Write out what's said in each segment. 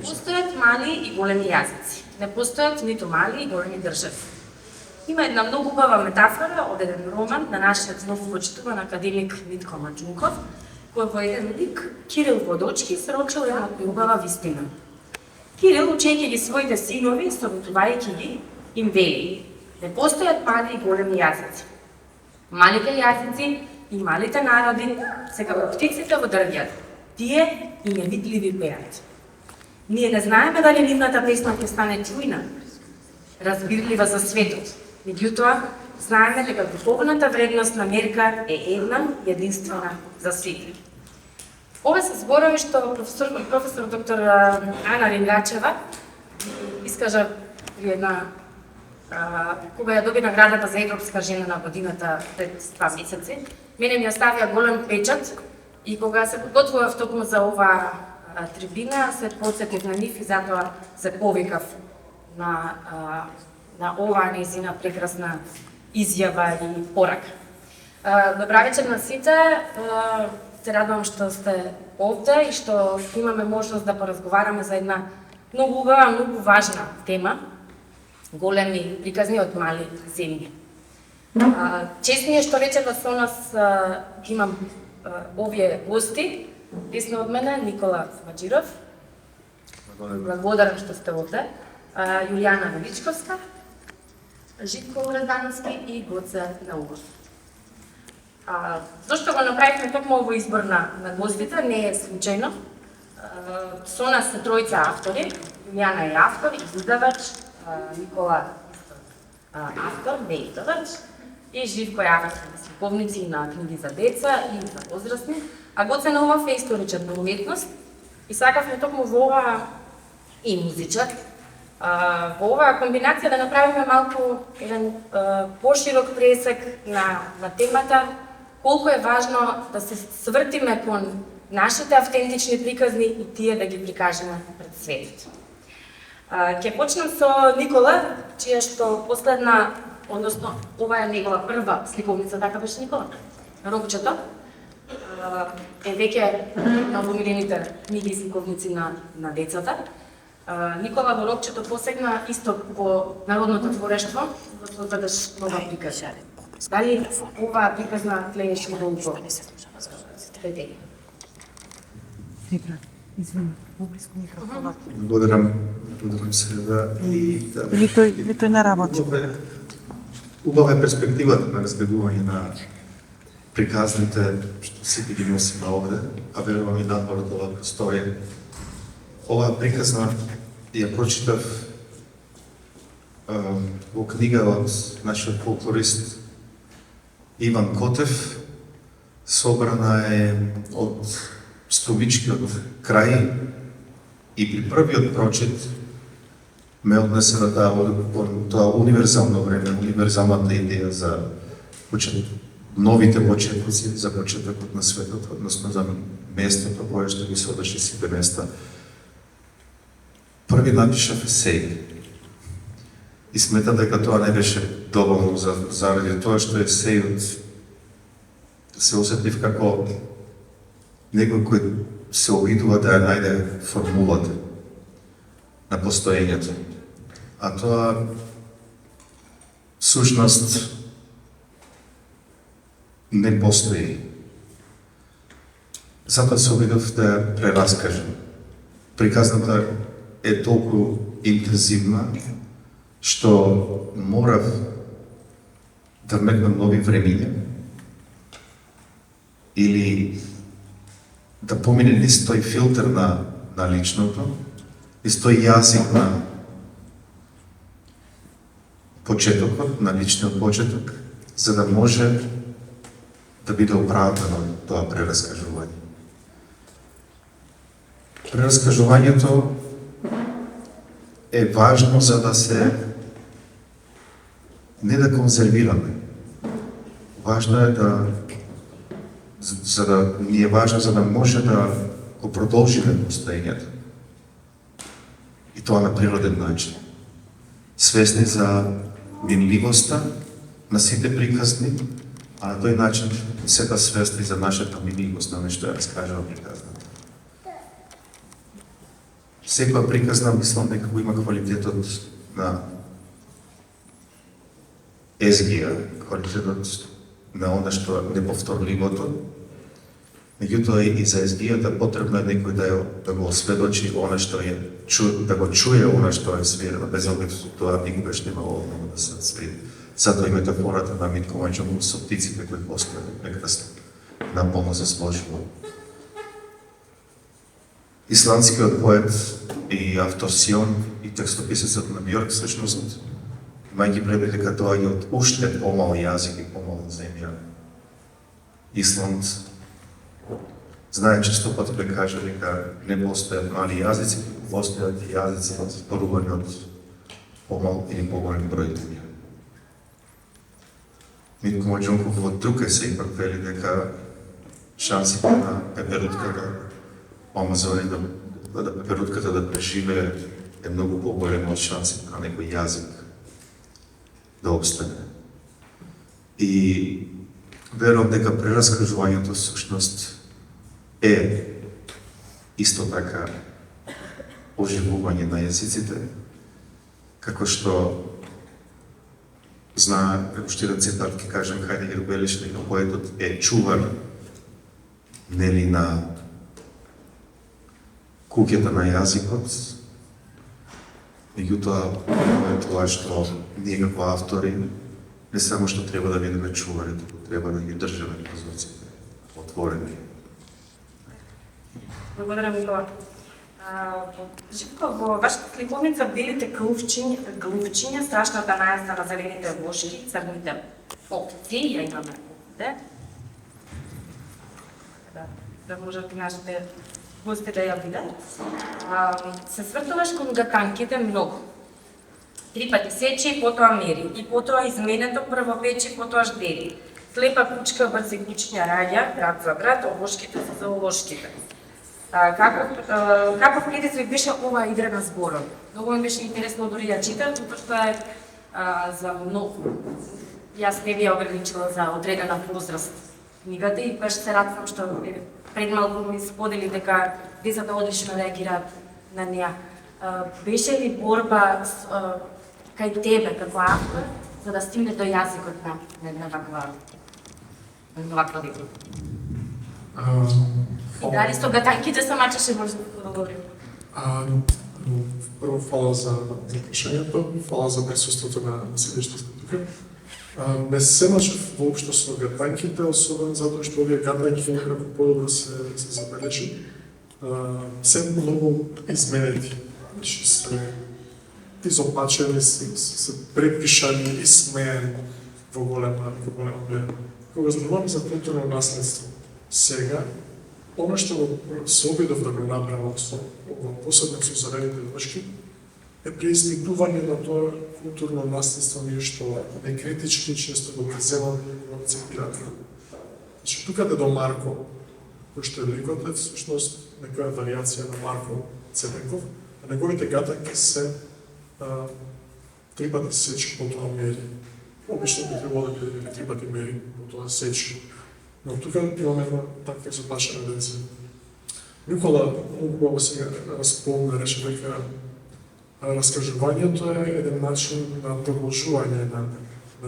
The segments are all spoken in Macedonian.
постојат мали и големи јазици. Не постојат ниту мали и големи држави. Има една многу убава метафора од еден роман на нашиот многу почитуван академик Митко Маџунков, кој во еден лик Кирил Водочки срочил една убава вистина. Кирил, учејќи ги своите синови, советувајќи ги, им вели: не постојат мали и големи јазици. Малите јазици и малите народи се како птиците во дрвјата. Тие и невидливи пеат. Ние не знаеме дали нивната песна ќе стане чујна, разбирлива за светот. Меѓутоа, знаеме дека духовната вредност на Мерка е една, единствена за сите. Ова се зборови што професор доктор Ана Рингачева искажа при една кога ја доби наградата за Европска жена на годината пред 2 месеци. Мене ми оставија голем печат и кога се подготвував токму за оваа трибина, се подсетив на нив и затоа се повикав на оваа нејзина прекрасна изјава и порака. Добра вечер на сите. Се радувам што сте овде и што имаме можност да поразговараме за една многу убава, многу важна тема, големи приказни од мали земји. Чест ми е што вечерва со нас ги имам овие гости. Десно од мене Никола Маџиров. Благодарам што сте овде. Јулијана Величковска, Житко Урадановски и Гоце Наумов. Зошто го направивме токму овој избор на гостите не е случајно. Со нас се тројца автори. Јулијана е автор, издавач, Никола автор, не издавач, и Живко е автор на сликовници на книги за деца и за возрастни, а Гоце Наумов е историчар на уметност и сакавме токму во оваа и музичар. Во оваа комбинација да направиме малку еден поширок пресек на темата, колку е важно да се свртиме кон нашите автентични приказни и тие да ги прикажеме пред светот. Ќе почнем со Никола, чија што последна, односно ова е негова прва сликовница, така беше Никола? Робчето е веќе на помилените книги и сликовници на децата. Никола во Робчето посегна исто по народното творештво, да создадеш нова приказна. Дали оваа приказна тлееш долго? Извини, поблиску микрофонот. Благодарам се за Или тој не работи. Убава е перспективата на разгледување на приказните што сите ги носиме овде, а верувам и надвор од оваа просторија. Оваа приказна ја прочитав во книга од нашиот фолклорист Иван Котев, собрана е од Струмичкиот крај и при првиот прочит ме однесе на тоа универзално време, универзалната идеја за новите почетници, за почетокот на светот, односно за местото кое што ги содржи сите места. Први напишав есеј и сметам дека тоа не беше доволно заради тоа што есејот се осетив како некој кој се обидува да ја најде формулата на постоењето. А тоа сушност не постои. Затоа се обидов да ја прераскажам. Приказната е толку интензивна што морав да вметнам нови времиња или да помине низ тој филтер на личното, низ тој јазик на почетокот, на личниот почеток, за да може да биде оправдано тоа прераскажување. Прераскажувањето е важно за да се не да конзервираме. Важно е ни е важно за да може да го продолжиме постоењето. И тоа на природен начин. Свесни за минливоста на сите приказни, а на тој начин се да свесни за нашата минливост на нешто ја раскажа приказната. секоја приказна мислам дека го има квалитетот на езгија, квалитетот на она што е неповторливото. Меѓутоа и за езгијата потребно е некој да го осведочи она што е, да го чуе она што е свирено, без оглед тоа никогаш нема овој да се свири. Затоа и метафората на Митко Маџунгов со птиците кои постојат прекрасно, наполно се сложило. Исландскиот поет и автор Сион и текстописецот на Бјорк всушност имајќи предвид дека доаѓа од уште помал јазик и помал земја. Исланд знае често пати да каже дека не постојат мали јазици, постојат и јазици зборувани од помал или поголем број луѓе. Митко Маџунгов во друг се ипак вели дека шансите на пеперутката Амазони да пеперутката да преживее е многу поголема од шансите на некој јазик да обстане. И верувам дека прераскажувањето всушност е исто така оживување на јазиците, како што како што еден цитат ќе кажем, Хајдегер велиш дека поетот е чувар нели на куќата на јазикот, меѓутоа тоа што ние како автори не само што треба да бидеме чувари, туку треба да ги држиме прозорците отворени. Благодарам, Микола. Живко, во вашата сликовница белите глувчиња, страшната најазна на зелените вошки, црните овци, ја имаме овде. Да можат и нашите гости да ја видат. Се свртуваш кон гатанките многу. 3 пати сечи, потоа мери, и потоа изменето, прво печи, потоа ждери. Слепа кучка брзи кучиња раѓа, град за град, овошките се за овошките. Каков предизвик беше оваа игра на зборови? Многу ми беше интересно дори ја читам, затоа што е за многу. Јас не би ја ограничила за одредена возраст книгата и баш се радвам што пред малку ми сподели дека децата одлично реагираат на неа. Беше ли борба кај тебе како автор за да стигне до јазикот на ваква игра? И дали со гатанките се мачеше може да говорим? Прво, фала за прашањето, фала за присуството на седештите тука. Не се мачев воопшто со гатанките, особено затоа што овие гатанки некако подобро се забележи. Се многу изменети, значи се изопачени, се препишани и смеени во голема мера. Кога зборувам за културно наследство, сега, оно што се обидов да го направам посебно со зелените вошки, е преизмигнување на тоа културно наследство ние што некритички често го преземаме и го цитираме. Значи, тука до Марко, кој што е ликот, е всушност некоја вариација на Марко Цепенков, а неговите гатанки се 3 пати сечи, потоа мери. Обично би требало да биде 3 пати мери, потоа сечи. Но тука имаме една таква изопачена верзија. Никола многу сега спомна, рече дека раскажувањето е еден начин на продолжување на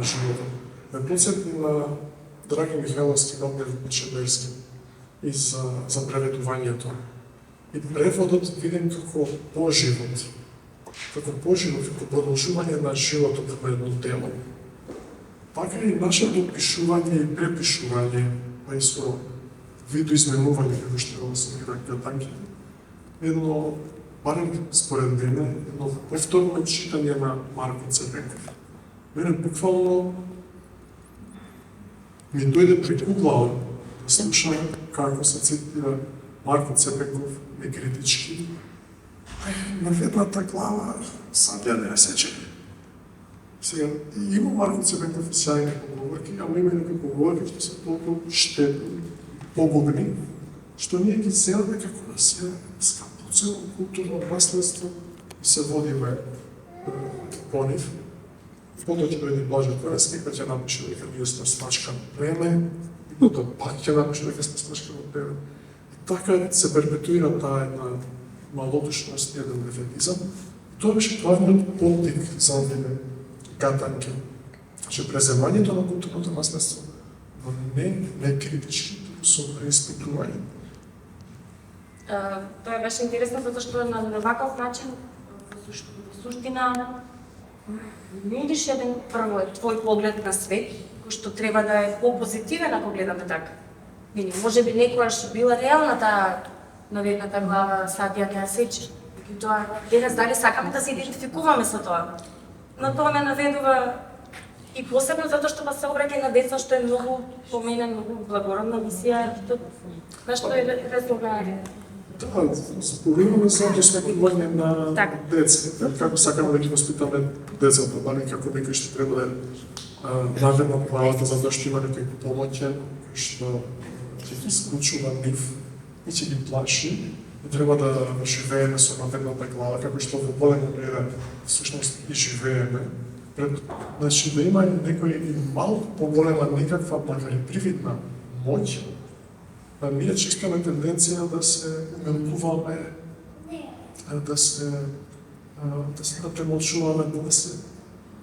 животот. Ме подсети на Драги Михайловски, Добрев Чеберски и за преведувањето. И преводот видим како поживот, како продолжување на животот во едно дело. Така и нашето пишување и препишување, па и со видоизменување, како што го се гатанките, едно, барем според мене, едно повторно читање на Марко Цепенков. Мене буквално ми дојде пред углава да слушам како се цитира Марко Цепенков некритички. На ведната глава сам ја не сече. Сега, има Марко Цепенков сјајни поговорки, ама има некои поговорки што се толку штетни, погубни, што ние ги селаме како да се скапуцено културно наследство и се водиме по нив. Потоа ќе дојде Блаже Којаски, па ќе напише дека ние сме смачкано племе, и потоа пак ќе напише дека сме смачкано племе. И така се перпетуира таа една малодушност, еден дефетизам. Тоа беше главниот потик за овие гатанки. Че преземањето на културното наследство, но не критички, туку со преиспитување. Тоа беше интересно затоа што на ваков начин во суштина нудиш еден прво твој поглед на свет, кој што треба да е по-позитивен ако гледаме така. Или може би некојаш била реална таа наведната глава Сатија не ја сече. Меѓутоа, денес дали сакаме да се идентификуваме со тоа. Но тоа ме наведува и посебно затоа што се обраќа на деца, што е многу по мене многу благородна мисија, на што е резултат. Да, зборуваме за достојување на Така. децата, како сакаме да ги воспитаме децата, бали како некој што треба да е наведна главата затоа што има некој помоќен, што ќе ги исклучува нив и ќе ги плаши. И треба да живееме со наведната глава, како што во болен мера всушност и живееме. Значи да има некој малку поголема некаква, макар и привидна моќ, ние често имаме тенденција да се умилкуваме, да премолчуваме,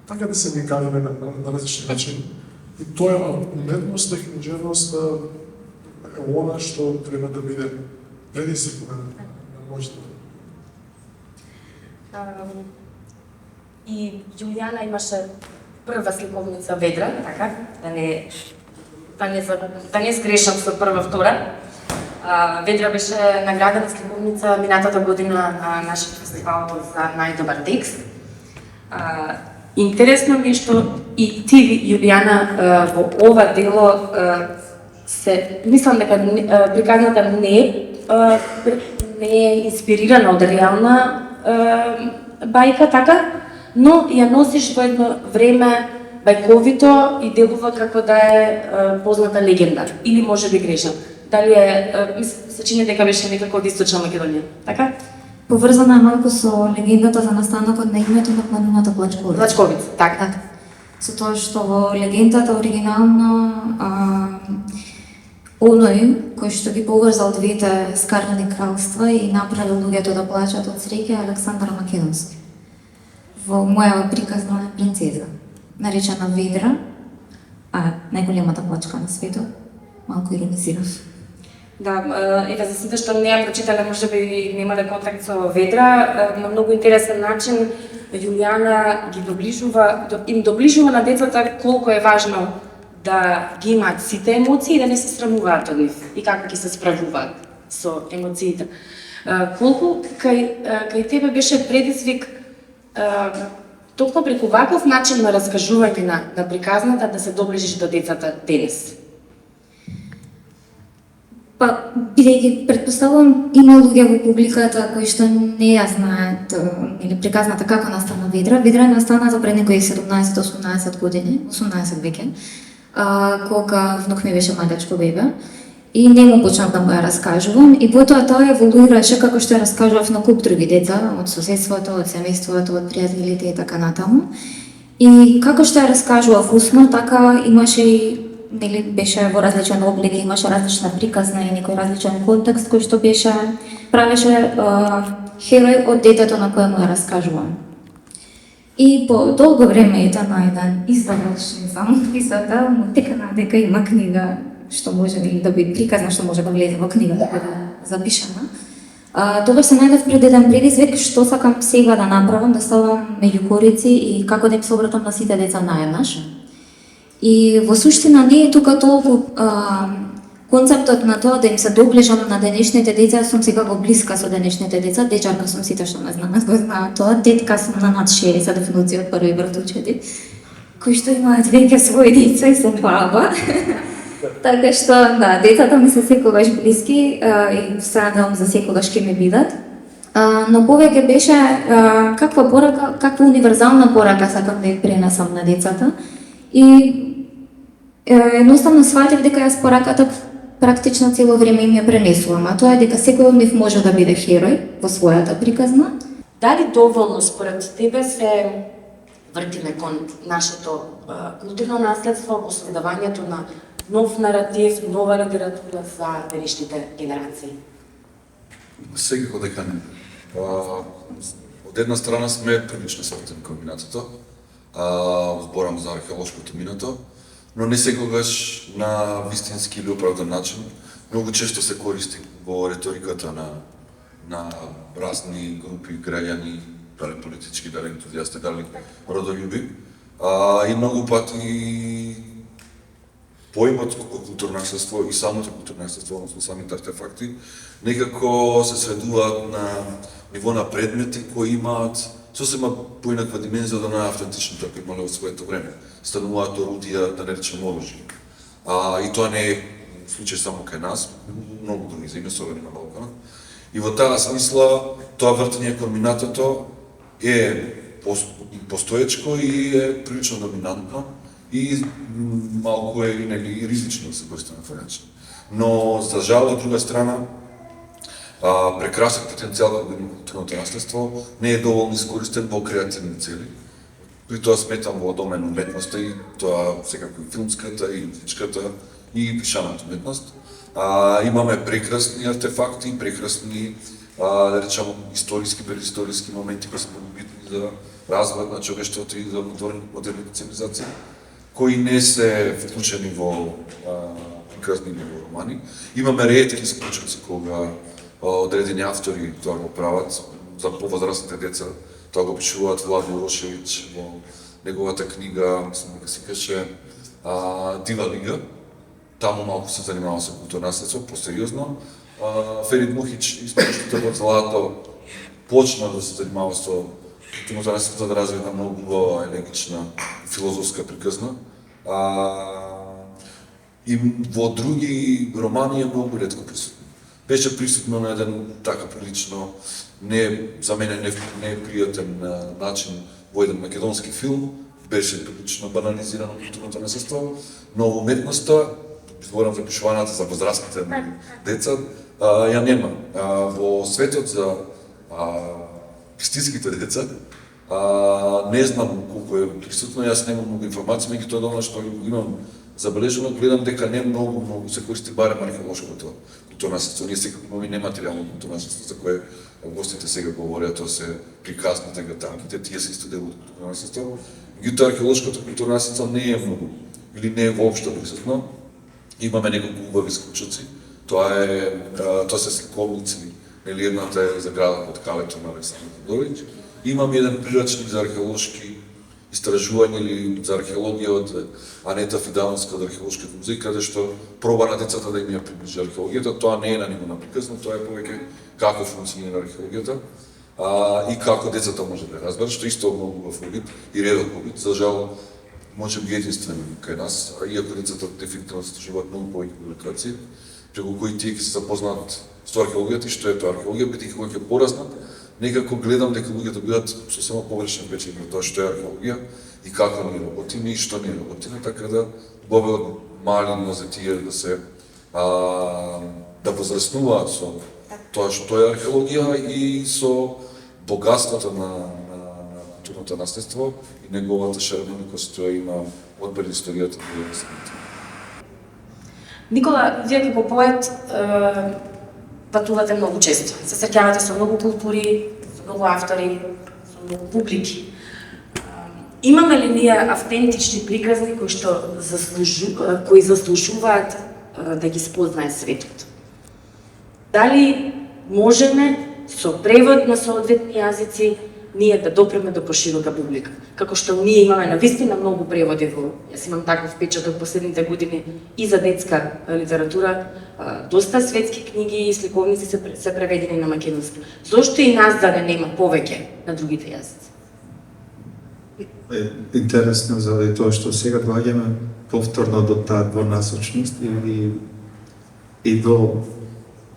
така да се никаваме на различни начини. И тоа уметноста, книжевноста е она што треба да биде предизвикувана на моќта. И Јулијана имаше прва сликовница Ведра, така, да не сгрешам со прва, втора. Ведра беше наградена сликовница минатата година на нашиот фестивал за најдобар текст. Интересно ми е што и ти, Јулијана, во ова дело мислам дека приказната не е инспирирана од реална бајка, така, но ја носиш во едно време бајковито и делува како да е позната легенда. Или може би грешам. Дали се чини дека беше некако од Источна Македонија, така? Поврзана е малку со легендата за настанокот на името на планината Плачковица. Плачковица, така. Со тоа што во легендата оригинално оној кој што ги поврзал двете скарнени кралства и направил луѓето да плачат од среќа е Александар Македонски. Во моја приказна е принцеза, наречена Ведра, најголемата плачка на светот. Малку иронизирав. Да, еве за сите што не ја прочитале, може би немале контакт со Ведра, на многу интересен начин Јулијана им доближува на децата колку е важно да ги имаат сите емоции и да не се срамуваат од нив и како ќе се справуваат со емоциите. Колку кај тебе беше предизвик токму преку ваков начин на раскажување на приказната да се доближиш до децата денес? Бидејќи предпоставувам има луѓе во публиката кои што не ја знаат или приказната како настана Ведра. Ведра е настаната пред некои 17-18 години, 18 веќе, кога внук ми беше малечко бебе и не му почнав да му ја раскажувам и потоа тоа еволуираше како што ја раскажував на куп други деца од соседството, од семејството, од пријателите и така натаму. И како што ја раскажував усно, така имаше и беше во различен облик, имаше различна приказна и некој различен контекст кој што правеше херој од детето на кое му ја раскажувам. И по долго време на еден издавач, само писата, му текна дека има книга што може да биде приказна, што може да влезе во книга, да биде запишана. Тогаш се најдов пред еден предизвик што сакам сега да направам, да ставам меѓу корици и како да им се обратам на сите деца наеднаш. И во суштина не е тука толку концептот на тоа да им се доближам на денешните деца, сум сега во блиска со денешните деца, дечарка сум, сите што ме знаат го знаат тоа, детка сум на над 60 внуци од први братучеди, кои што имаат веќе своји деца и сум баба. Така што, да, децата ми се секогаш блиски и се надевам за секогаш ќе ми бидат. Но повеќе беше каква универзална порака сакам да ја пренесам на децата. И едноставно сватив дека јас пораката практично цело време им ја пренесувам, а тоа е дека секој од нив може да биде херој во својата приказна. Дали доволно според тебе се вртиме кон нашето културно наследство во создавањето на нов наратив, нова литература за денешните генерации? Секако дека не. Од една страна сме прилично сврзани кон минатото, зборам за археолошкото минато, но не секогаш на вистински или оправдан начин. Многу често се користи во риториката на разни групи граѓани, дали политички, дали ентузијасти, дали родолюби. И многу пати поимот културно наследство и самото културно наследство, односно самите артефакти, некако се сведуваат на ниво на предмети кои имаат сосема поинаква димензија од онаа автентичната кои имале во своето време. Стануваат орудија, да не речем оружје. И тоа не е случај само кај нас, многу други земји, особено на Балканот. И во таа смисла, тоа вртење кон минатото е постоечко и е прилично доминантно и малку е и ризично да се користи на тој начин. Но, за жал, од друга страна, прекрасен потенцијал кога има културното наследство не е доволно искористен во креативни цели. При тоа сметам во домен уметноста и тоа секако и филмската, и музичката, и пишаната уметност. Имаме прекрасни артефакти, прекрасни, да речам, историски, предисториски моменти кои се многу битни за развојот на човештвото и за модерни цивилизации, кои не се вклучени во прекрасни во романи. Имаме ретки исклучоци кога одредени автори тоа го прават за повозрастните деца. Тоа го пишуваат Владо Урошевиќ во неговата книга, мислам дека се каже Дива лига. Таму малку се занимава со културно наследство, посериозно. Ферид Мухич, историчката во Злато, почна да се занимава со културното наследство, да развие една многу елегична филозофска приказна. И во други романи е многу ретко присутно. Беше присутно на еден така прилично, за мене не пријатен начин во еден македонски филм, беше прилично банализирано културното наследство, но во уметноста, зборам за пишуваната за возрастните деца, ја нема. Во светот за вистинските деца, не знам колку е присутно, јас немам многу информации, меѓутоа тоа што имам забележено, гледам дека не многу се користи барем археолошкото културно наследство. Ние секако имаме нематеријално културно наследство за кое гостите сега говорат, тоа се приказните гатанките, тие се исто дел од културно наследство. Меѓутоа археолошкото културно наследство не е многу или не е воопшто присутно. Имаме неколку убави исклучоци. Тоа се сликовници, или едната е за градот од Калето на Александар Тодоровиќ. Имам еден прирачник за археолошки истражување или за археологија од Анета Фидановска од Археолошкиот музеј, каде што проба на децата да им ја приближи археологијата. Тоа не е на ниво на приказно, тоа е повеќе како функционира археологијата и како децата може да разберат, што исто многу во вид и редок во вид. За жал, може би единствен кај нас, иако децата дефинитивно заслужуваат многу повеќе публикации, преку кои тие ќе се запознаат со археологијата и што е тоа археологија, бидејќи кога ќе пораснат, некако гледам дека луѓето бидат сосема погрешен впечатлен на тоа што е археологија и како ние работиме и што ние работиме, така да добиват мали за тие да се да возраснуваат со тоа што е археологија и со богатството на културното наследство и неговата шарманикост што има од предисторијата до днес. Никола, вие како поет патувате многу често. Се среќавате со многу култури, со многу автори, со многу публики. Имаме ли ние автентични приказни кои заслужуваат да ги спознае светот? Дали можеме со превод на соодветни јазици ние да допреме до поширока публика? Како што ние имаме навистина многу преводи јас имам таков впечаток последните години и за детска литература, доста светски книги и сликовници се преведени на македонски. Зошто и нас да не нема повеќе на другите јазици? Интересно заради тоа што сега доаѓаме повторно до таа двонасочност и до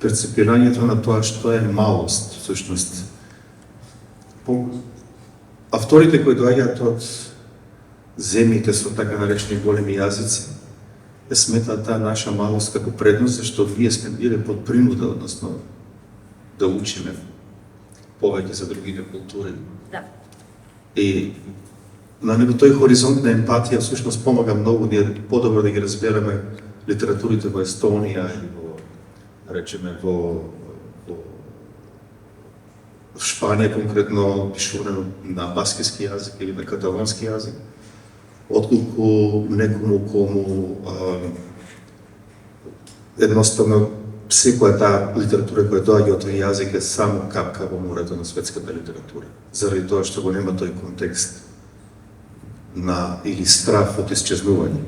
перцепирањето на тоа што е малост, всушност. Авторите кои доаѓаат од земјите со така наречени големи јазици, сметаат таа наша малост како предност, зашто вие сме биле под принуда, односно да учиме повеќе за другите култури. Да. И на тој хоризонт на емпатија всушност помага многу ние подобро да ги разбереме литературите во Естонија или во, речеме, во в Шпанија конкретно пишувано на баскиски јазик или на каталонски јазик, отколку некому кому едноставно секоја таа литература која доаѓа од тој јазик е само капка во морето на светската литература, заради тоа што го нема тој контекст на или страв од исчезнување.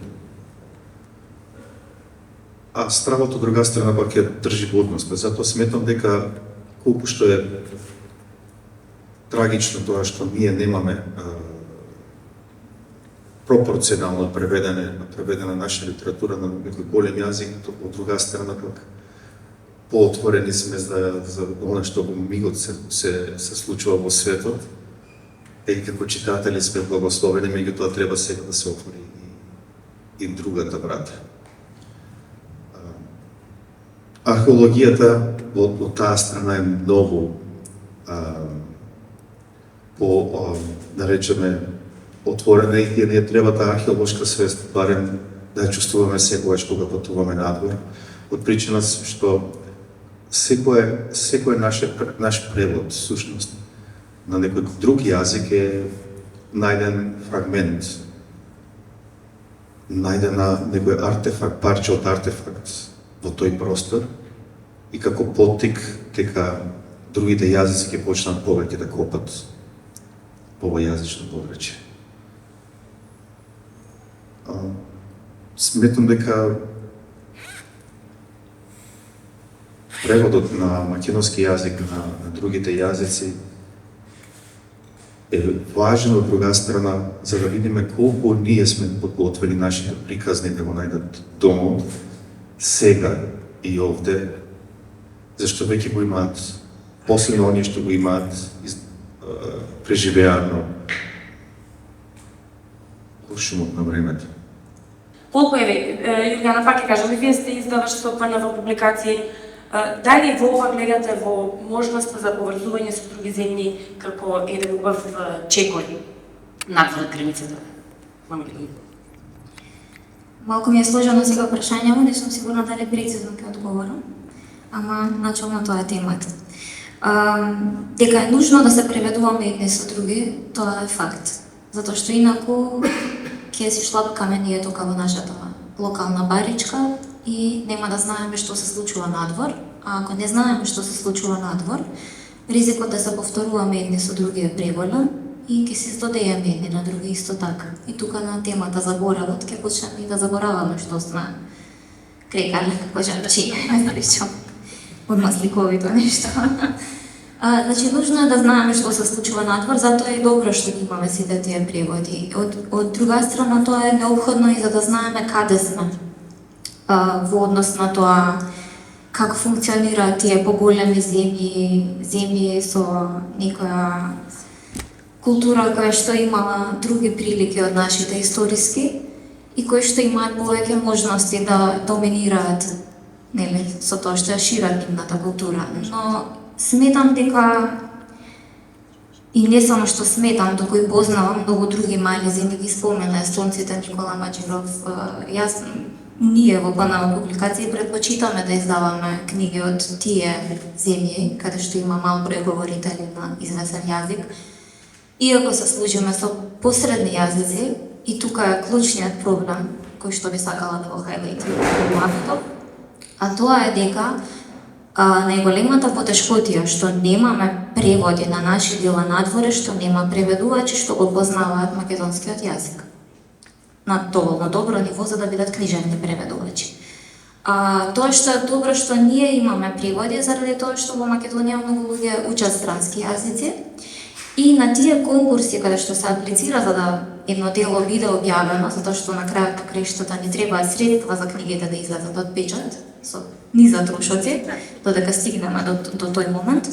А стравот од друга страна пак ја држи будност, затоа сметам дека колку што е трагично тоа што ние немаме пропорционално преведена наша литература на некој голем јазик, од друга страна пак поотворени сме за она што во мигот се случува во светот. И како читатели сме благословени, меѓутоа треба сега да се отвори и другата врата. Археологијата од таа страна е многу да речеме отворена и не треба таа археолошка свест барем да ја чувствуваме секогаш кога патуваме надвор, од причина што секој наш превод всушност на некој друг јазик е најден фрагмент, најдена некој артефакт, парче од артефакт во тој простор и како поттик дека другите јазици ќе почнат повеќе да копат по овој јазично подрачје. Сметам дека преводот на македонски јазик на другите јазици е важен од друга страна за да видиме колку ние сме подготвени нашите приказни да го најдат домот сега и овде, зашто веќе го имаат после оние што го имаат преживеано куршумот на времето. Колку Јурѓана, пак ќе кажам, вие сте издавач со ПНВ публикации, дали во ова гледате во можноста за поврзување со други земји како еден убав чекор надвор границата? Малку ми е сложено сега прашањето, не сум сигурна дали прецизно ќе одговорам, ама начелно тоа е темата. Дека е нужно да се преведуваме едни со други, тоа е факт. Затоа што инаку ќе си шлапкаме ние тука во нашата локална баричка и нема да знаеме што се случува надвор, а ако не знаеме што се случува надвор, ризикот да се повторуваме едни со други е преголем и ќе се издодееме едни на други исто така. И тука на темата заборавот ќе почнеме и да забораваме што сме крекали, како жабчи, не речам, од масликовито нешто. Значи, нужно е да знаеме што се случува надвор, затоа е добро што ги имаме сите тие преводи. Од друга страна, тоа е необходно и за да знаеме каде сме во однос на тоа како функционираат тие поголеми земји со некоја култура која што имала други прилики од нашите историски и кои што имаат повеќе можности да доминираат, нели, со тоа што ја шират нивната култура. Но сметам дека и не само што сметам, туку и познавам многу други мали земји, ги спомена естонците Никола Маџиров. Ние во ПНВ публикации предпочитаме да издаваме книги од тие земји, каде што има мал број говорители на известен јазик. Иако се служиме со посредни јазици, и тука е клучниот проблем кој што би сакала да го хајлајтам во главното, а тоа е дека најголемата потешкотија што немаме преводи на наши дела надворе, што нема преведувачи што го познаваат македонскиот јазик на доволно добро ниво за да бидат книжевни преведувачи. Тоа што е добро што ние имаме преводи заради тоа што во Македонија многу луѓе учат странски јазици и на тие конкурси каде што се аплицира за да едно дело биде објавено, затоа што на крајот на краиштата ни требаат средства за книгите да излезат од печат со низа трошоци, додека стигнеме до тој момент.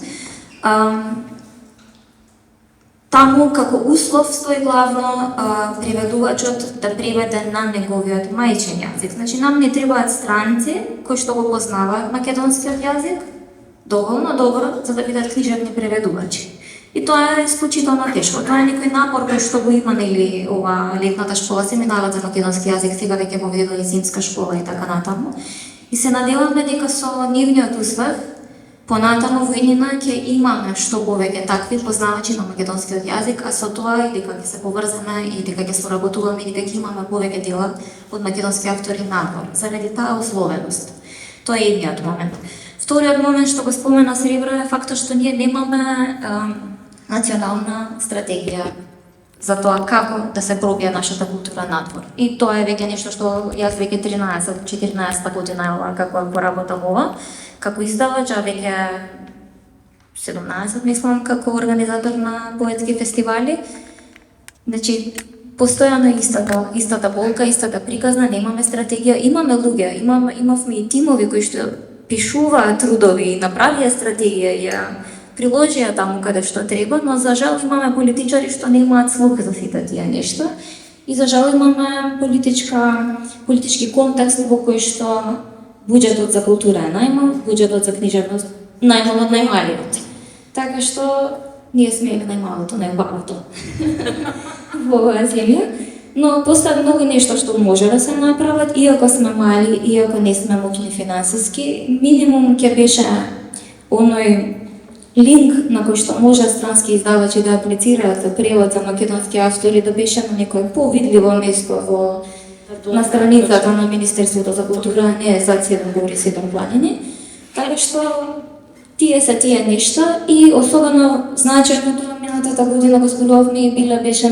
Таму како услов стои главно преведувачот да преведе на неговиот мајчин јазик. Значи нам не требаат страници кои што го познаваат македонскиот јазик доволно добро за да бидат книжевни преведувачи. И тоа е исклучително тешко. Тоа е некој напор кој што го има нели ова летната школа, семинарот за македонски јазик, сега веќе го ведува и зимска школа и така натаму. И се надеваме дека со нивниот успех Понатаму во иднина ќе имаме што повеќе такви познавачи на македонскиот јазик, а со тоа и дека ќе се поврзаме и дека ќе соработуваме и дека ќе имаме повеќе дела од македонски автори надвор, заради таа условеност. Тоа е едниот момент. Вториот момент што го спомена Сребра е фактот што ние немаме национална стратегија за тоа како да се пробија нашата култура надвор. И тоа е веќе нешто што јас веќе 13-14 година како го работам ова, како издавач, а веќе 17 мислам како организатор на поетски фестивали. Значи, постојано истата болка, истата приказна, немаме стратегија, имаме луѓе, имавме и тимови кои што пишуваат трудови, направија стратегија, ја приложија таму каде што треба, но за жал имаме политичари што немаат слух за сите тие нешта и за жал имаме политички контекст во кој што буџетот за култура е најмал, буџетот за книжевност најмал од најмалиот. Така што ние сме најмалото, најубавото во оваа земја, но постојат многу нешто што може да се направат, иако сме мали, иако не сме моќни финансиски, минимум ќе беше оној линк на кој што може странски издавачи да аплицираат за превод за македонски автори, да беше на некој повидливо место на страницата на Министерството за култура, не е за 7 гори 7 планини. Така што тие се тие нешта и особено значајното минатата година го зборувавме и беше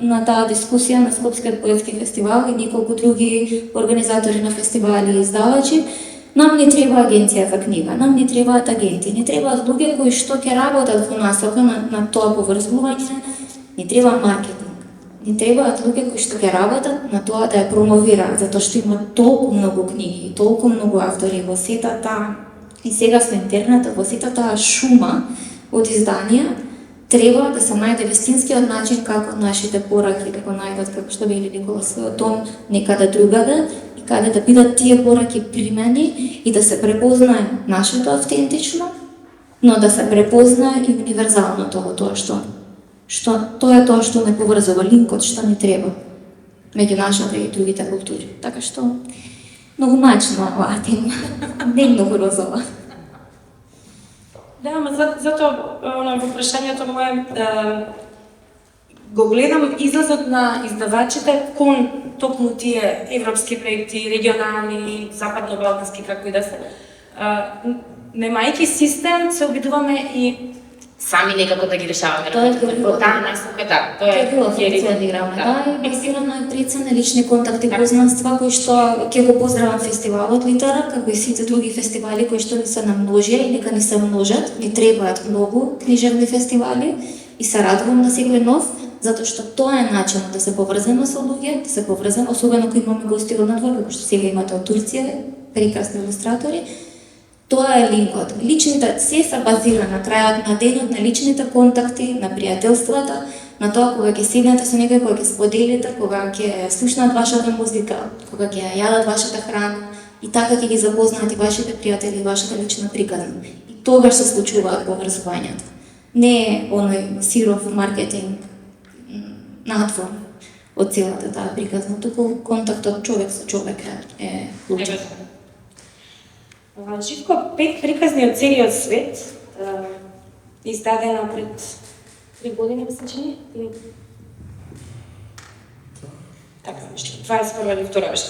на таа дискусија на Скопскиот поетски фестивал и неколку други организатори на фестивали и издавачи. Нам не треба агенција за книга, нам не требаат агенти, не требаат луѓе кои што ќе работат во насока на тоа поврзување, не треба маркетинг. Не требаат луѓе кои што ќе работат на тоа да ја промовираат, затоа што има толку многу книги, толку многу автори во сетата и сега со интернет, во сета таа шума од изданија, треба да се најде вистинскиот начин како нашите пораки да го најдат, како што вели Никола, својот дом некаде другаде и каде да бидат тие пораки примени и да се препознае нашето автентично, но да се препознае и универзалното во тоа што тоа е тоа што не поврзува, линкот што ни треба меѓу нашата и другите култури. Така што многу мачно оваа тема, не многу розова. Да, ама затоа во прашањето мое го гледам излазот на издавачите кон токму тие европски проекти, регионални, западно-балкански, како и да се. Немајќи систем, се обидуваме и сами некако да ги решаваме. Тоа е било таа насока, да. Тоа е било функционирано, да, и базирано е пред на лични контакти, познанства кои што ќе го поздравам фестивалот Литера, како и сите други фестивали кои што ни се намножија и нека ни се множат. Ни требаат многу книжевни фестивали и се радувам на секој нов, затоа што тоа е начинот да се поврземе со луѓе, да се поврземе, особено кога имаме гости од надвор, како што сега имате од Турција, прекрасни илустратори. Тоа е линкот. Личните се базира на крајот на денот на личните контакти, на пријателствата, на тоа кога ќе седнете со некој, кога ќе споделите, кога ќе слушнат вашата музика, кога ќе јадат вашата храна и така ќе ги запознаат и вашите пријатели и вашата лична приказна. И тогаш се случуваат поврзувањата. Не е оној сиров маркетинг надвор од целата таа приказна, туку контактот човек со човек е клучен. Живко, 5 приказни од целиот свет, издадена пред 3 години, мислам, че не? Така, нешто, 21 или 2 беше.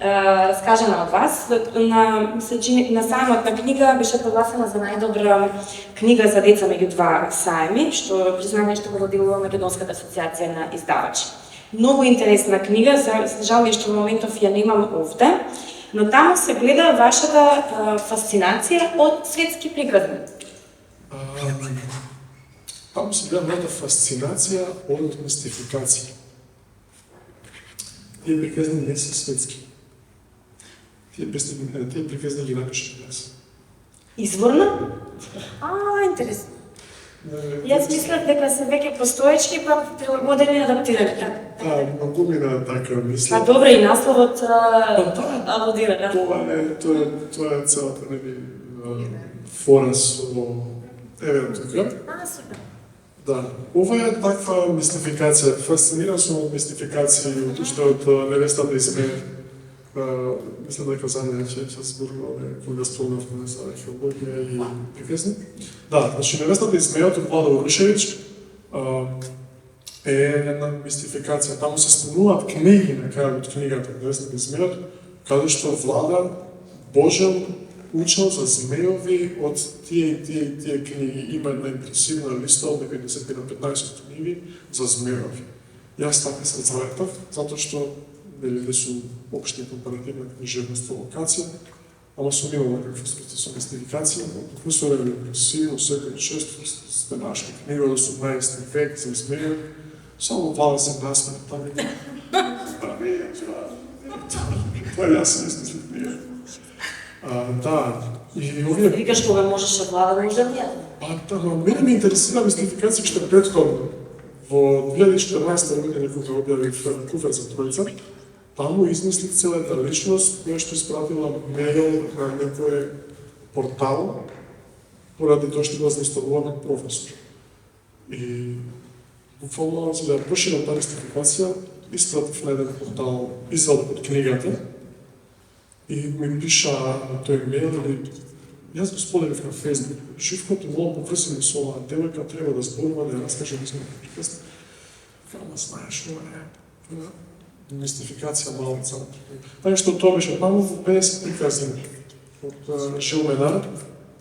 Раскажана од вас, на сајмот на книга беше прогласена за најдобра книга за деца меѓу два сајми, што признание што го водила Македонската асоциација на издавачи. Многу интересна книга, за жал ми што во моментов ја немам овде, но таму се гледа вашата фасцинација од светски приказни. Таму се гледа мојата фасцинација од мистификација. Тие приказни не се светски. Тие приказни ги напишам јас. Изворно? Интересно. Јас мислев дека се веќе постоечки, па прилагодени и адаптирани. Да, многу ми на така мисла. Добре, и насловот алудира, да. Тоа е целата фора со еве тука. Супер. Да, ова е таква мистификација. Фасциниран сум од мистификација и од уште од невестата и мислам дека заднje ќе зборуваме кога спомнавме за археологија и приказни. Да, значи невестата и змејот од Владо Орушевиќ е една мистификација. Таму се спомнуваат книги на крајот од книгата Невестата и змејот, каде што Влада Божел учел за змејови од тие книги. Има една импресивна листа од 50 на 15 книги за змејови. Јас така се заветав, затоа што не сум општи компаративна книжевност во локација, ама сум имал некаква средства со мистификација, професор е импресивно, секој чест, стенашка книга од 18 век за змејови, само Влада се насмеја тamo. Тоа јас се измислив книга. Да, и овие... Викаш кога можеше Влада да може да Да, но мене ме интересира мистификација што претходно. Во 2014 година кога објавив Куфер за тројца, таму измислив целата личност која што испратила мејл на некој портал поради тоа што вознаставуваме професор. И буквално за да проширам таа мистификација, испратив на еден портал извадок од книгата и ми пиша на тој мејл или јас го споделив на Фейсбук. Живкото много поврзано со оваа девојка треба да зборува, да ја раскаже низна приказна. Ама знаеш, ова е мистификација малица. Така што тоа беше таму во 50 приказни од Жил Менар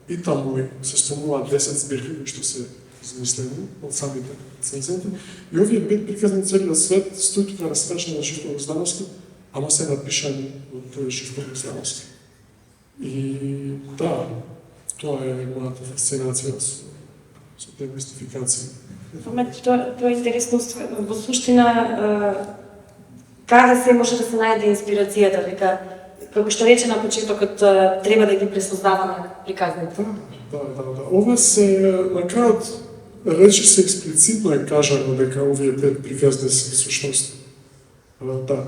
и таму се спомнуваат 10 збирки кои што се измислени од самите цензенти. И овие 5 приказни целиот свет стои тука растрашени на Живко Гроздановски, ама се напишани од Живко Гроздановски. И да, тоа е мојата фасцинација со тие мистификации. Тоа е интересно, во суштина, каде се може да се најде инспирацијата, дека, како што рече на почетокот, треба да ги пресоздаваме приказните. Да. Ова се, на крајот, рече се експлицитно е кажано дека овие 5 приказни се всушност. Да.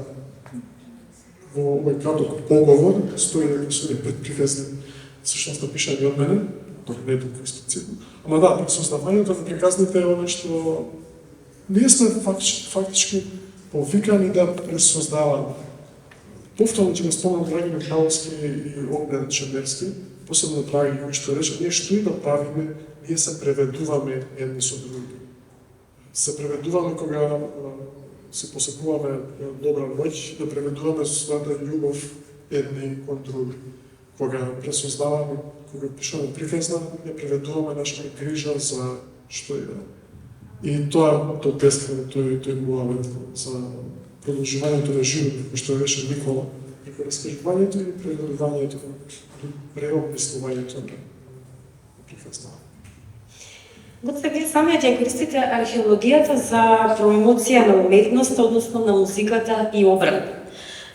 Во овој краток поговор стои дека се 5 приказни всушност напишани од мене, тоа не е толку експлицитно. Ама да, пресоздавањето на приказните е оно што ние сме фактички повикани да пресоздаваме. Повторно ќе го спомнам Драги Михайловски и Огнен Чемерски, посебно Драги кој што рече, ние што и да правиме, ние се преведуваме едни со други. Се преведуваме кога се посекуваме добра ноќ, да преведуваме својата љубов едни кон други. Кога пресоздаваме, кога пишаме приказна, ја преведуваме нашата грижа за што и да. И тоа бескрајно, тој муавет за продолжувањето на животот, кој што рече Никола, преку раскажувањето и преведувањето, преобмислувањето на приказна. Доцна, вие самиот ја користите археологијата за промоција на уметноста, односно на музиката и обрана.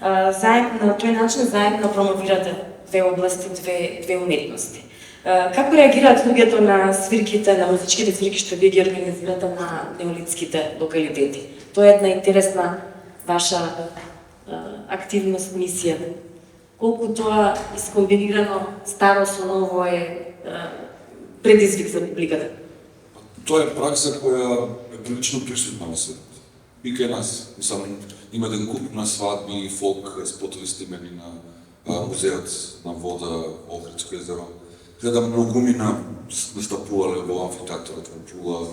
На тој начин заедно промовирате две области, две уметности. Како реагираат луѓето на свирките, на музичките свирки што вие ги организирате на неолитските локалитети? Тоа е една интересна ваша активност, мисија. Колку тоа искомбинирано старо со ново е предизвик за публиката? Тоа е пракса која е прилично присутна во свет. И кај нас. Има еден куп на свадби и фолк спотови снимени на музеот на вода Охридско езеро. Гледа многумина настапувале во амфитеатрот во Пула.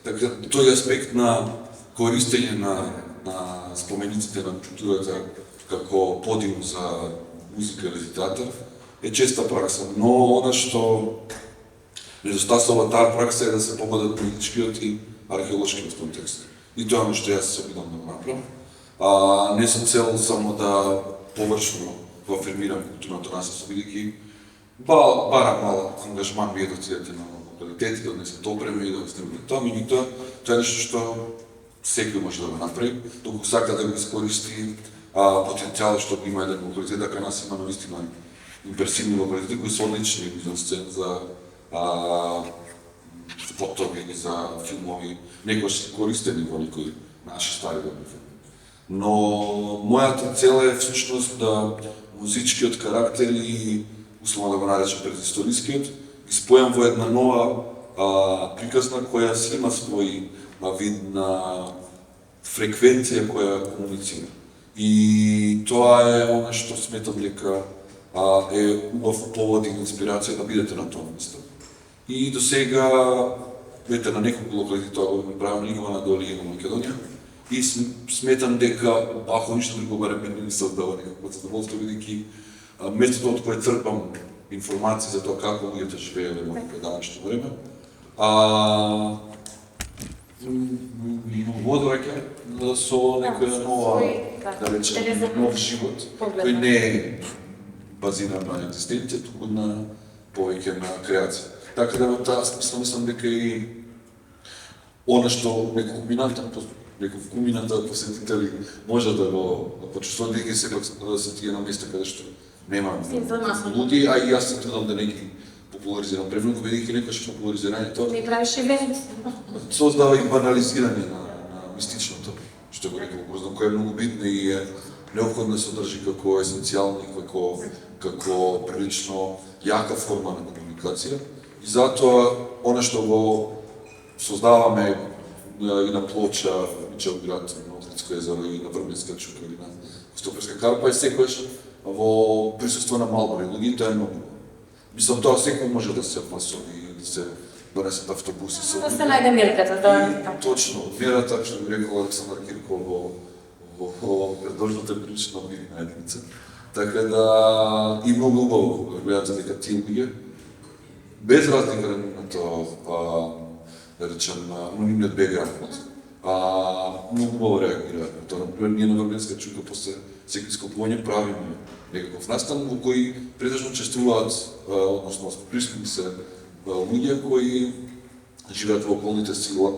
Така, тој аспект на користење на спомениците на културата како подиум за музика или театар е честа пракса, но она што недостасува таа пракса е да се погодат политичкиот и археолошкиот контекст. И тоа е што јас се обидам да го направам. Не со цел само да површно го афирмирам културното наследство, бидејќи барам малку ангажман вие да отидете на локалитети, да донесете опрема и да снимате тоа, меѓутоа тоа е нешто што секој може да го направи, доколку сака да го искористи потенцијалот што има еден локалитет, дека нас има наистина имперсивни локалитети кои се одлични мизансцен за спотови и за филмови, некои се користени во некои наши стари филми. Но мојата цел е всушност да музичкиот карактер и условно да го наречам предисторискиот, ги спојам во една нова приказна која си има свој вид на фреквенција која комуницира. И тоа е она што сметам дека е убав повод и инспирација да бидете на тоа место. И до сега, вете, на неколку локалити тоа го направам и на Доли и на Македонија. И сметам дека, ако ништо друго, барем мене ми се оддава некако задоволство, бидејќи местото од кое црпам информации за тоа како луѓето живееле во данашно време. Водораќе со некоја нова, да речем, нов живот, кој не е базиран на екзистенција, туку на повеќе на креација. Така да во таа смисла мислам дека и она што некој кумината посетители може да го почувствува, дека сепак се тие на места каде што нема луѓе, а и јас се трудам да не ги популаризирам превногу, бидејќи некојаш популаризирањето Не правиш евент. создава и банализирање на мистичното, што го рекол Гроздан, кој е многу битно и е неопходно да се одржи како есенцијална и како прилично јака форма на комуникација. И затоа, она што го создаваме и на Плоча, Мичелград, на Охридско езеро и на Врбенска чука или на Стоперска карпа е секојаш во присуство на мал број луѓе, тоа е многу. Мислам, тоа секој може да се масови и да се донесат автобуси со Да се најде мерката, да. И точно, мерата, што би рекол Александар Кирков во предложната прилично мирна единица. Така да и многу убаво кога гледате дека тие луѓе, без разлика на тоа, да речем, анонимниот бекграунд, многу убаво реагираат на тоа. Например, ние на Врбенска чука после секој ископување правиме некаков настан во кој претежно учествуваат, односно присутни се луѓе кои живеат во околните села,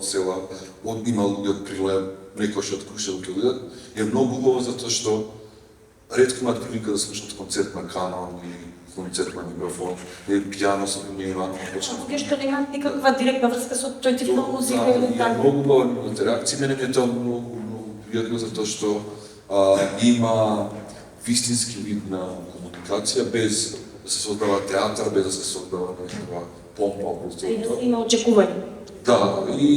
има луѓе од Прилеп, некојаш од Крушево ќе дојдат. Е многу убаво затоа што ретко имаат прилика да слушнат концерт на Канон или концерт на микрофон, или пијано со Мија Иванова. Луѓе што немаат никаква директна врска со тој тип на музика или И така. многу убаво имате реакции, мене ми е тоа многу пријатно затоа што има вистински вид на комуникација без да се создава театар, без да се создава некаква помпа околу И да тоа. има очекување. Да, и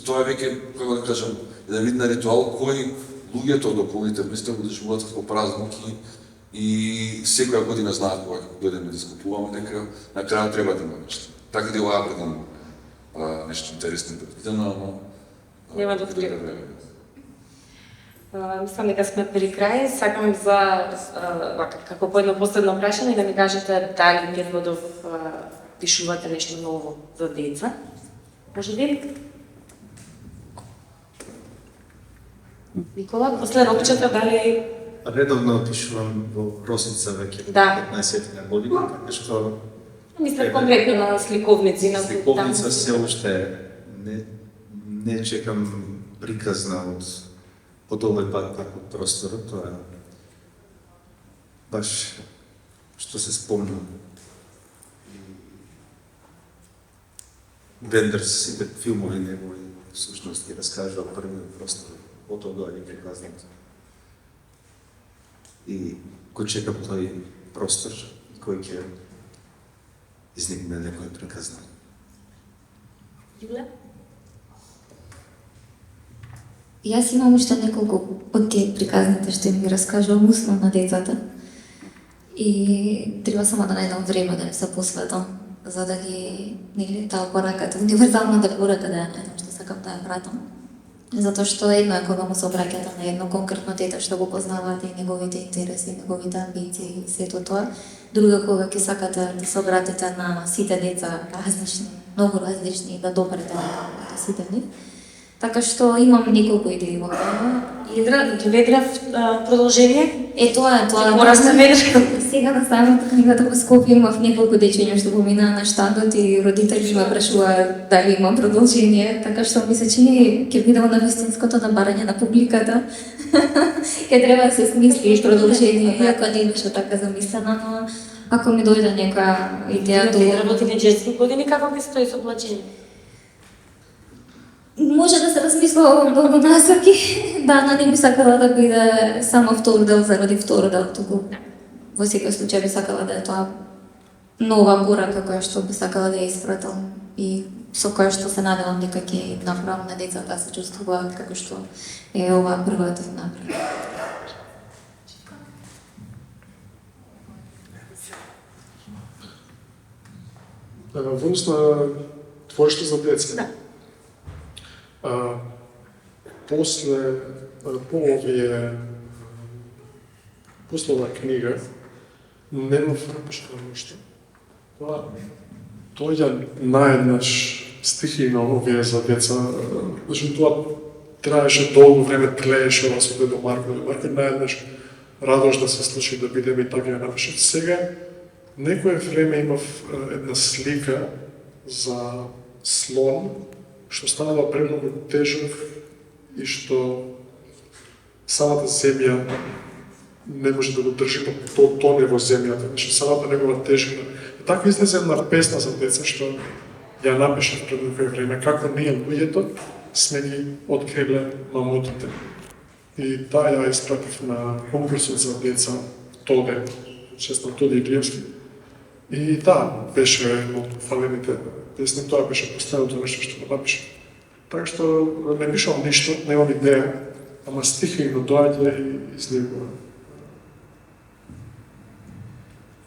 тоа е веќе, како да кажам, еден вид на ритуал кој луѓето од околните места го доживуваат како празник и секоја година знаат кога ќе дојдеме да искупуваме, дека на крај треба да има нешто. Така да оваа година нешто интересно предвидено, ама Нема да открива. Мислам дека сме при крај. Сакам како по едно последно прашање да ми кажете дали Петводов пишувате нешто ново за деца. Може ли? Никола, после рокчета дали... Редовно пишувам во Росица веќе Да. 15 на година, така што Мислам конкретно на сликовници. На сликовница се уште не чекам приказна од овој пат како просторот, тоа е баш што се спомнам. Вендерс, сите филмови негови всушност ги раскажува првиот простор, од тоа доаѓа приказната. И кој чекам тој простор, кој ќе изникне некој приказна. Јуле? Јас имам уште неколку од тие приказните што ми ги раскажувам усно на децата. И треба само да најдам време да не се посветам, за да ги, нели, таа пораката, универзалната порака да ја најдам што сакам да ја пратам. Затоа што едно е кога му се обраќате на едно конкретно дете што го познавате и неговите интереси, неговите амбиции и сето тоа. Друго кога ќе сакате да се обратите на сите деца различни, многу различни и да допрете на сите нив. Така што имам неколку идеи во тоа. Ведрав продолжение? Тоа е. Мора се ведрав. Сега на самата книгата во Скопје имав неколку дечиња што поминаа на штандот и родители ме прашуваат дали имам продолжение, така што ми се чини ќе биде на вистинското набарање на публиката. Ќе треба да се смисли продолжение, иако не беше така замислена, но ако ми дојде нека идеја Ведрав во тинеџерски години како би стои со облачение? може да се размислува во многу насоки. Да, но не би сакала да биде само втор дел заради втор дел, туку во секој случај би сакала да е тоа нова порака која што би сакала да ја испратам и со која што се надевам дека ќе направам на децата да се чувствуваат како што е оваа првата направа. Во однос на твориште за деца. Да. После оваа книга, нема фрапешно нешто. Тоа ја наеднаш стихино овие за деца, значи тоа траеше долго време, тлееше ова со Дедо Марко. Дедо Марко наеднаш радош да се случи да бидеме и така ја напише. Сега, некое време имав една слика за слон, што станава премногу тежок и што самата земја не може да го држи, па тоне во земјата, значи самата негова тежина. И така излезе една песна за деца што ја напишав пред некое време, како ние луѓето сме ги откриле мамутите. И таа ја испратив на конкурсот за деца Тоде, честно Тоде Илиевски. И да, беше едно од фалените песни, тоа беше последното нешто што го напишав. Така што не пишам ништо, немам идеја, ама стихивно доаѓа и излегува.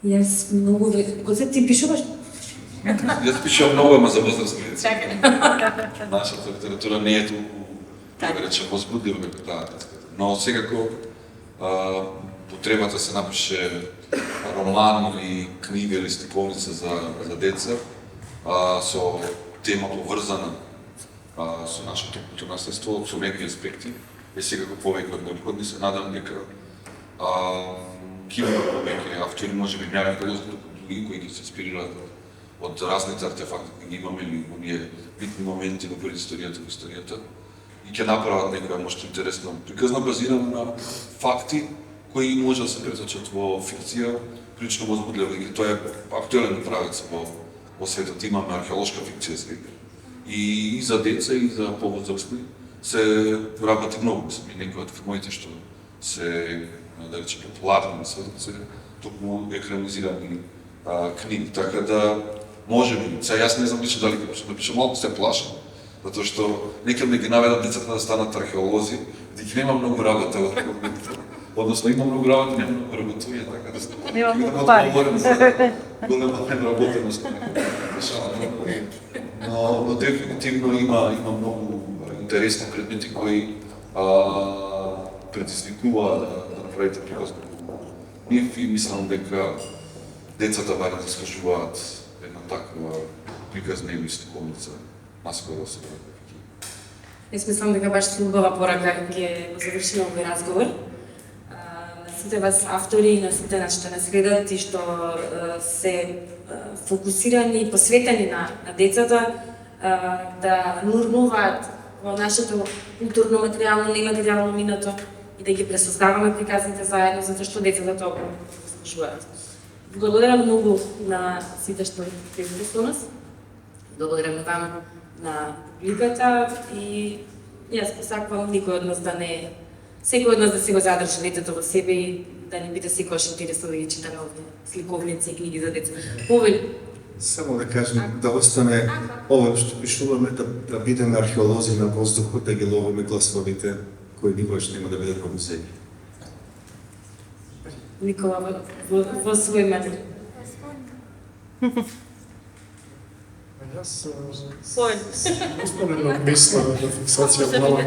Јас многу... Кој ти пишуваш? Јас пишувам многу, ама за возрастни деца. Чакай. Нашата литература не е толку, да речем, возбудлива како таа детската. Но секако потребата се напише роман или книга или стиковница за деца со тема поврзана со нашето културно наследство, со некои аспекти, е секако повеќе од необходни. Се надам дека ќе има повеќе автори, може би някои други кои ги се инспирираат од разните артефакти кои ги имаме или оние битни моменти во историјата и ќе направат некоја можда интересна приказна базирана на факти кои може да се преточат во фикција, прилично возбудлива, и тоа е актуелен правец во светот. Имаме археолошка фикција сега. И за деца и за повозрастни се работи многу. Некои од филмовите што се, да речем, популарни на светот се токму екранизирани книги, така да може би. Сега јас не знам лично дали ќе напишам, малку се плашам, затоа што некои ме ги наведат децата да станат археолози, дека нема многу работа во археологијата. Односно има многу работа, нема многу работуње, така да Нема многу пари. Голема неработеност. Но дефинитивно има многу интересни предмети кои предизвикуваат да направите приказна. Ние мислам дека децата барем заслужуваат една таква приказна или стиковница наскоро се прави. Јас мислам дека баш убава порака ќе го завршиме овој разговор. На сите вас автори и на сите што не следат и што се фокусирани и посветени на децата да нурнуваат во нашето културно, материјално, нематеријално минато и да ги пресоздаваме приказните заедно, затоа што децата тоа го заслужуваат. Благодарам многу на сите што присутствувале со нас. Благодарам на вам, на публиката, и јас посакувам никој од нас да не... Секој од нас да си го задржи детето во себе и да не биде секојаш интересно да ги читаме овие сликовници и книги за деца. Повели. Само да кажем, да остане ова што пишуваме, да бидеме археолози на воздухот, да ги ловиме гласовите кои никогаш нема да бидат во музеи. Никола во свој мер. Јас Повели. остана една мисла на фиксација мала.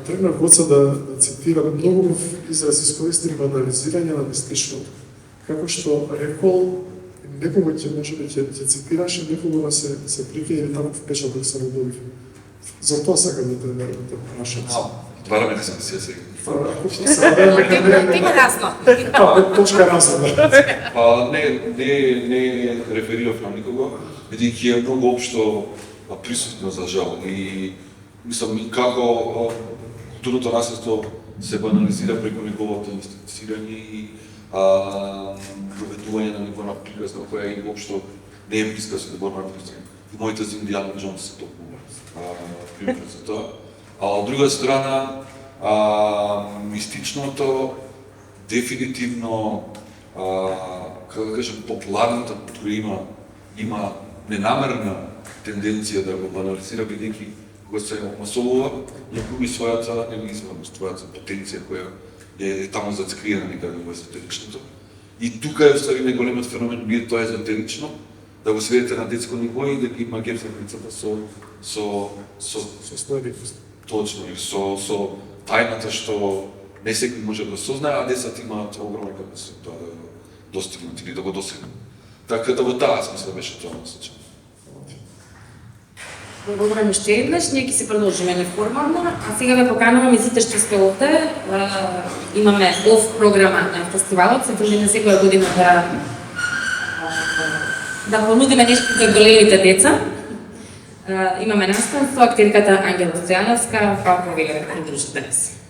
Тргнав гоца да цитирам, многу израз искористим банализирање на мистичното. Како што рекол, некого ќе може би ќе цитираше, некого се прикеја или таков печал да се родови. За тоа сакам да прашам. Отвараме дискусија сега. Ако ќе се радеме Тема разно. точка разна. Па не реферирав на никого, бидејќи е многу општо присутно за жал. И мислам како културното наследство се банализира преку неговото институцирање и проведување на ниво на приказна која и општо не е блиска со Дебор Мартинс. И моите за Индијана Джонс се токму пример за тоа. А од друга страна, мистичното дефинитивно, како да кажем, популарната култура има ненамерна тенденција да го банализира, бидејќи кога се масовува, ја губи својата неизваност, својата потенција која е таму зацкриена некаде во езотеричното. И тука е устари најголемиот феномен, бие тоа езотерично, да го сведете на детско ниво и да ги има гефтевницата со Сноевитост. точно и со тајната што не секој може да сознае, а децата имаат огромна капацитет да достигнат или да го досегнат. Така да во таа смисла беше тоа насочено. Благодарам уште еднаш, ние ќе се продолжиме неформално, а сега ве поканувам и сите што сте овде. Имаме оф програма на фестивалот, се трудиме секоја година да понудиме нешто за големите деца. Имаме настан со актерката Ангела Стојановска, Фалко ви придружи денес.